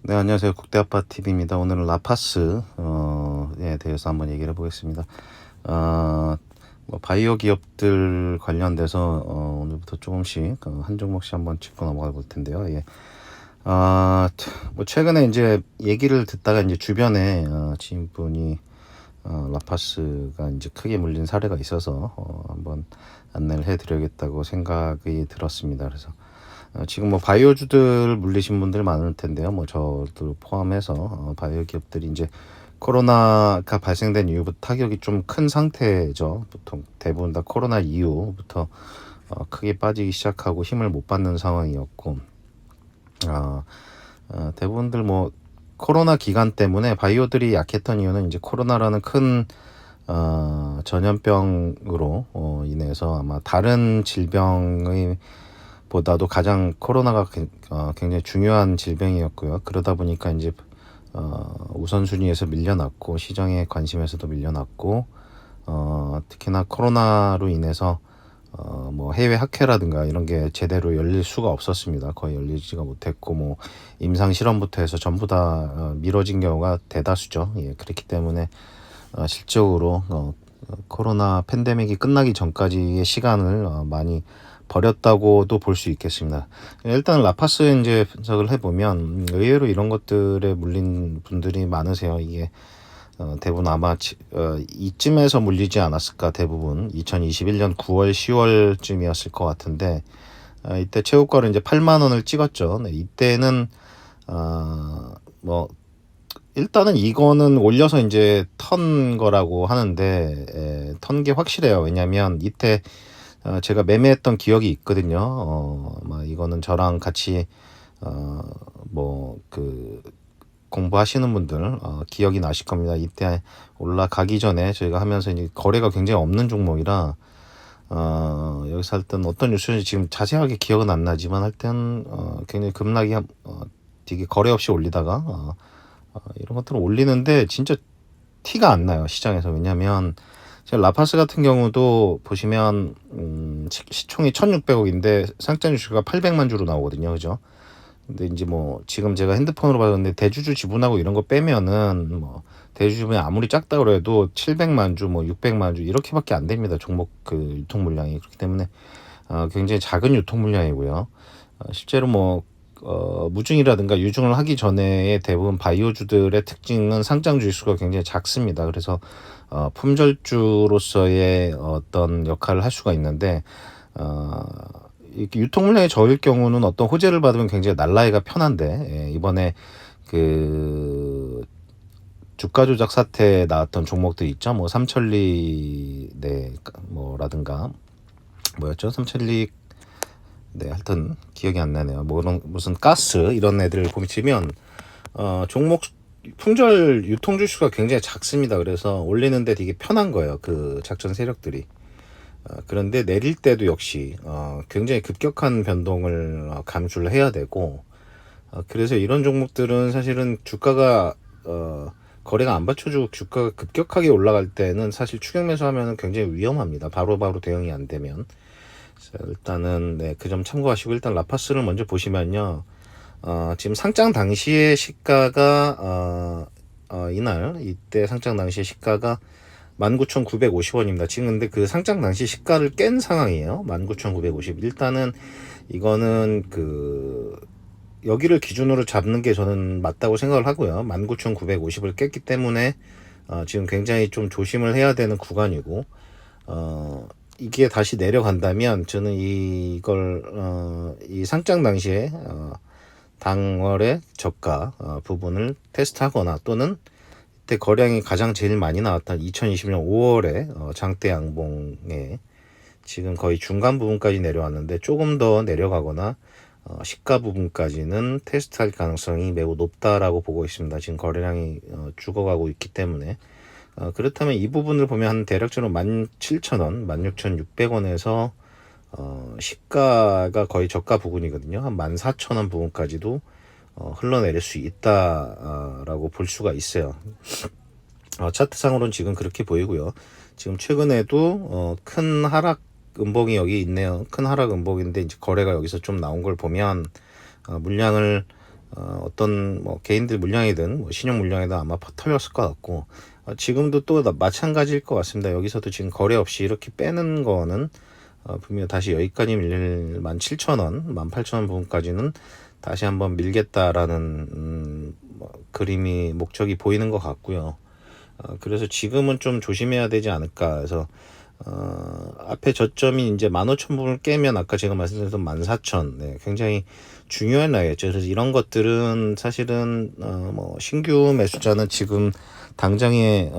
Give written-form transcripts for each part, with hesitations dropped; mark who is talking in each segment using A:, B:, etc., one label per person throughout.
A: 네, 안녕하세요. 국대아파TV입니다. 오늘은 라파스에 대해서 한번 얘기를 해보겠습니다. 어, 바이오 기업들 관련돼서 오늘부터 조금씩 한 종목씩 한번 짚고 넘어가 볼 텐데요. 예. 최근에 이제 얘기를 듣다가 이제 주변에 지인분이 라파스가 이제 크게 물린 사례가 있어서 한번 안내를 해드려야겠다고 생각이 들었습니다. 그래서 지금 뭐 바이오주들 물리신 분들 많을 텐데요. 뭐 저도 포함해서 바이오 기업들이 이제 코로나가 발생된 이후부터 타격이 좀 큰 상태죠. 보통 대부분 다 코로나 이후부터 크게 빠지기 시작하고 힘을 못 받는 상황이었고, 대부분들 뭐 코로나 기간 때문에 바이오들이 약했던 이유는 이제 코로나라는 큰 전염병으로 인해서 아마 다른 질병의 보다도 가장 코로나가 굉장히 중요한 질병이었고요. 그러다 보니까 이제 우선순위에서 밀려났고 시장의 관심에서도 밀려났고 특히나 코로나로 인해서 뭐 해외 학회라든가 이런 게 제대로 열릴 수가 없었습니다. 거의 열리지가 못했고 뭐 임상 실험부터 해서 전부 다 미뤄진 경우가 대다수죠. 예, 그렇기 때문에 실적으로 코로나 팬데믹이 끝나기 전까지의 시간을 많이 버렸다고도 볼 수 있겠습니다. 일단 라파스 이제 분석을 해보면 의외로 이런 것들에 물린 분들이 많으세요. 이게 대부분 아마 이쯤에서 물리지 않았을까. 대부분 2021년 9월 10월쯤이었을 것 같은데 이때 최고가를 이제 8만 원을 찍었죠. 네, 이때는 뭐 일단은 이거는 올려서 이제 턴 거라고 하는데 턴 게 확실해요. 왜냐면 이때 제가 매매했던 기억이 있거든요. 이거는 저랑 같이 그 공부하시는 분들 기억이 나실 겁니다. 이때 올라가기 전에 저희가 하면서 이제 거래가 굉장히 없는 종목이라 여기서 할 때는 어떤 뉴스인지 지금 자세하게 기억은 안 나지만 할 때는 굉장히 급락이 되게 거래 없이 올리다가 이런 것들은 올리는데 진짜 티가 안 나요, 시장에서. 왜냐면 라파스 같은 경우도 보시면 시총이 1,600억인데 상장 주식가 800만 주로 나오거든요. 그죠? 근데 이제 뭐 지금 제가 핸드폰으로 봤는데 대주주 지분하고 이런 거 빼면은 뭐 대주주 지분이 아무리 작다 그래도 700만 주, 뭐 600만 주 이렇게밖에 안 됩니다. 종목 그 유통 물량이. 그렇기 때문에 굉장히 작은 유통 물량이고요. 실제로 뭐 무증이라든가 유증을 하기 전에 대부분 바이오주들의 특징은 상장 주식수가 굉장히 작습니다. 그래서 품절주로서의 어떤 역할을 할 수가 있는데 유통 물량이 적을 경우는 어떤 호재를 받으면 굉장히 날라이가 편한데 이번에 그 주가 조작 사태 나왔던 종목들 있죠. 뭐 삼천리 뭐라든가 뭐였죠? 삼천리 하여튼 기억이 안 나네요. 뭐 무슨 가스 이런 애들 보시면 종목 품절 유통 주수가 굉장히 작습니다. 그래서 올리는데 되게 편한 거예요. 그 작전 세력들이. 그런데 내릴 때도 역시 굉장히 급격한 변동을 감수를 해야 되고 그래서 이런 종목들은 사실은 주가가 거래가 안 받쳐주고 주가가 급격하게 올라갈 때는 사실 추격 매수하면 굉장히 위험합니다. 바로바로 대응이 안 되면. 일단은 그 점 참고하시고 일단 라파스를 먼저 보시면요. 지금 상장 당시의 시가가 이날 이때 상장 당시의 시가가 19,950원입니다. 지금 근데 그 상장 당시 시가를 깬 상황이에요. 19,950. 일단은 이거는 그 여기를 기준으로 잡는 게 저는 맞다고 생각을 하고요. 19,950을 깼기 때문에 지금 굉장히 좀 조심을 해야 되는 구간이고 이게 다시 내려간다면 저는 이걸 이 상장 당시에 당월의 저가 부분을 테스트하거나 또는 그때 거량이 가장 제일 많이 나왔던 2020년 5월에 장대 양봉에 지금 거의 중간 부분까지 내려왔는데 조금 더 내려가거나 시가 부분까지는 테스트할 가능성이 매우 높다라고 보고 있습니다. 지금 거래량이 죽어가고 있기 때문에 그렇다면 이 부분을 보면 한 대략적으로 17,000원, 16,600원에서 시가가 거의 저가 부분이거든요. 한 14,000원 부분까지도 흘러내릴 수 있다라고 볼 수가 있어요. 차트상으로는 지금 그렇게 보이고요. 지금 최근에도 큰 하락 음봉이 여기 있네요. 큰 하락 음봉인데 이제 거래가 여기서 좀 나온 걸 보면 물량을 어떤 뭐 개인들 물량이든 뭐 신용 물량이든 아마 털렸을 것 같고, 지금도 또 마찬가지일 것 같습니다. 여기서도 지금 거래 없이 이렇게 빼는 거는 분명 다시 여기까지 밀릴 17,000원, 18,000원 부분까지는 다시 한번 밀겠다라는 그림이 목적이 보이는 것 같고요. 그래서 지금은 좀 조심해야 되지 않을까 해서 앞에 저점이 이제 15,000부분을 깨면 아까 제가 말씀드렸던 14,000, 네, 굉장히 중요한 라인이었죠. 그래서 이런 것들은 사실은 뭐 신규 매수자는 지금 당장에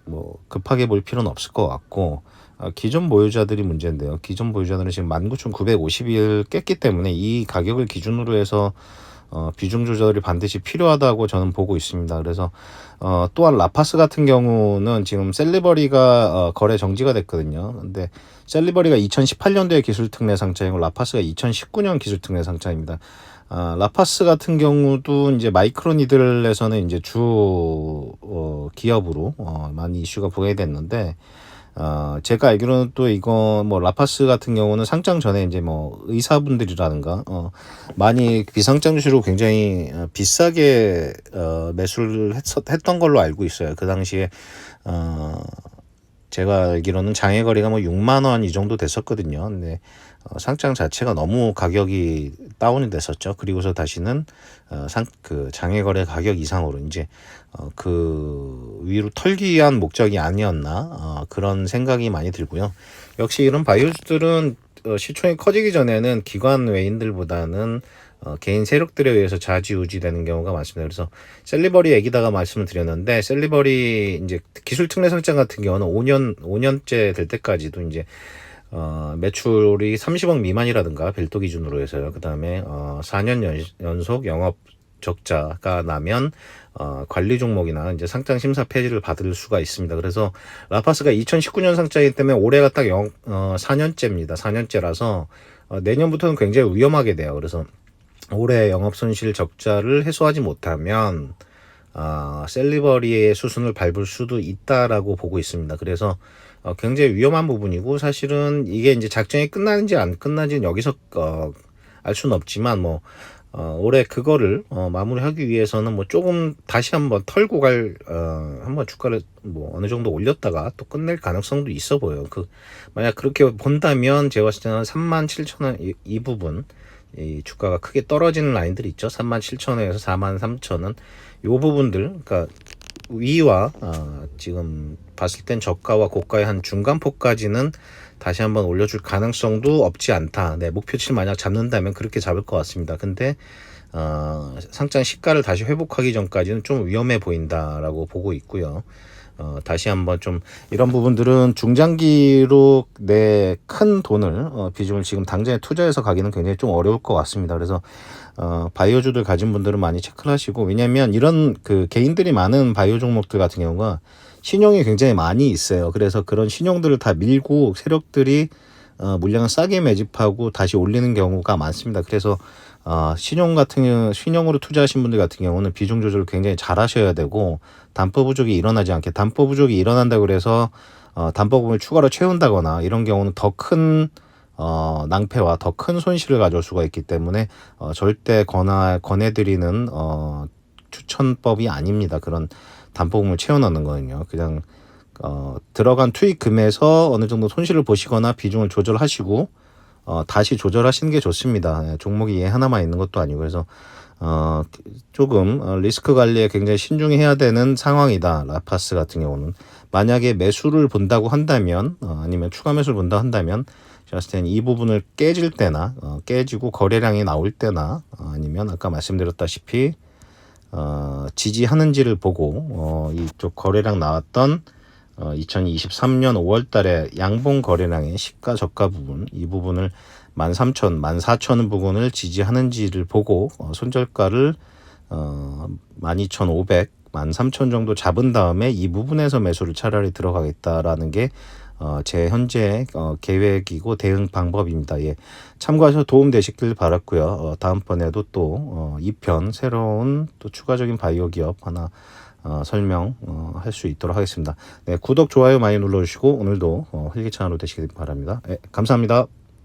A: 뭐 급하게 볼 필요는 없을 것 같고, 기존 보유자들이 문제인데요. 기존 보유자들은 지금 19,950일 깼기 때문에 이 가격을 기준으로 해서 비중 조절이 반드시 필요하다고 저는 보고 있습니다. 그래서 또한 라파스 같은 경우는 지금 셀리버리가 거래 정지가 됐거든요. 근데 셀리버리가 2018년도에 기술 특례 상장이고 라파스가 2019년 기술 특례 상장입니다. 라파스 같은 경우도 이제 마이크로니들에서는 이제 주 기업으로 많이 이슈가 부각됐는데, 제가 알기로는 또 이거 뭐 라파스 같은 경우는 상장 전에 이제 뭐 의사분들이라든가 많이 비상장주로 굉장히 비싸게 매수를 했던 걸로 알고 있어요. 그 당시에 제가 알기로는 장외 거래가 뭐 6만 원 이 정도 됐었거든요. 근데 상장 자체가 너무 가격이 다운이 됐었죠. 그리고서 다시는 그 장외 거래 가격 이상으로 이제 그 위로 털기 위한 목적이 아니었나 그런 생각이 많이 들고요. 역시 이런 바이오주들은 시총이 커지기 전에는 기관 외인들보다는 개인 세력들에 의해서 좌지우지되는 경우가 많습니다. 그래서 셀리버리 얘기다가 말씀을 드렸는데, 셀리버리 이제 기술 특례 상장 같은 경우는 5년째 될 때까지도 이제 매출이 30억 미만이라든가 별도 기준으로 해서요. 그다음에 4년 연속 영업 적자가 나면 관리 종목이나 이제 상장 심사 폐지를 받을 수가 있습니다. 그래서 라파스가 2019년 상장이기 때문에 올해가 딱 4년째입니다. 4년째라서 내년부터는 굉장히 위험하게 돼요. 그래서 올해 영업 손실 적자를 해소하지 못하면 셀리버리의 수순을 밟을 수도 있다라고 보고 있습니다. 그래서 굉장히 위험한 부분이고, 사실은 이게 이제 작전이 끝나는지 안 끝나는지는 여기서 알 수는 없지만 뭐 올해 그거를 마무리하기 위해서는 뭐 조금 다시 한번 털고 한번 주가를 뭐 어느 정도 올렸다가 또 끝낼 가능성도 있어 보여요. 만약 그렇게 본다면 제가 봤을 때는 37,000원 이 부분, 이 주가가 크게 떨어지는 라인들이 있죠. 37,000원에서 43,000원 요 부분들, 그러니까 위와 지금 봤을 땐 저가와 고가의 한 중간폭까지는 다시 한번 올려줄 가능성도 없지 않다. 네, 목표치를 만약 잡는다면 그렇게 잡을 것 같습니다. 근데 상장 시가를 다시 회복하기 전까지는 좀 위험해 보인다라고 보고 있고요. 다시 한번 좀 이런 부분들은 중장기로 내 큰 돈을 비중을 지금 당장에 투자해서 가기는 굉장히 좀 어려울 것 같습니다. 그래서 바이오주들 가진 분들은 많이 체크를 하시고, 왜냐하면 이런 그 개인들이 많은 바이오 종목들 같은 경우가 신용이 굉장히 많이 있어요. 그래서 그런 신용들을 다 밀고 세력들이 물량을 싸게 매집하고 다시 올리는 경우가 많습니다. 그래서 신용으로 투자하신 분들 같은 경우는 비중 조절을 굉장히 잘 하셔야 되고, 담보 부족이 일어나지 않게, 담보 부족이 일어난다고 그래서 담보금을 추가로 채운다거나 이런 경우는 더 큰 낭패와 더 큰 손실을 가져올 수가 있기 때문에 절대 권해드리는 추천법이 아닙니다. 그런 담보금을 채워넣는 거는요. 그냥 들어간 투입 금에서 어느 정도 손실을 보시거나 비중을 조절하시고 다시 조절하시는 게 좋습니다. 종목이 얘 하나만 있는 것도 아니고. 그래서 조금 리스크 관리에 굉장히 신중해야 되는 상황이다. 라파스 같은 경우는 만약에 매수를 본다고 한다면 아니면 추가 매수를 본다 한다면, 제가 봤을 때는 이 부분을 깨질 때나 깨지고 거래량이 나올 때나 아니면 아까 말씀드렸다시피 지지하는지를 보고 이쪽 거래량 나왔던 2023년 5월 달에 양봉 거래량의 시가 저가 부분, 이 부분을 13,000, 14,000원 부분을 지지하는지를 보고 손절가를 12,500, 13,000 정도 잡은 다음에 이 부분에서 매수를 차라리 들어가겠다라는 게 제 현재 계획이고 대응 방법입니다. 예, 참고하셔서 도움 되시길 바랐고요. 다음번에도 또 2편 새로운 또 추가적인 바이오 기업 하나 설명할 수 있도록 하겠습니다. 네, 구독, 좋아요 많이 눌러주시고 오늘도 활기찬 하루 되시길 바랍니다. 네, 감사합니다.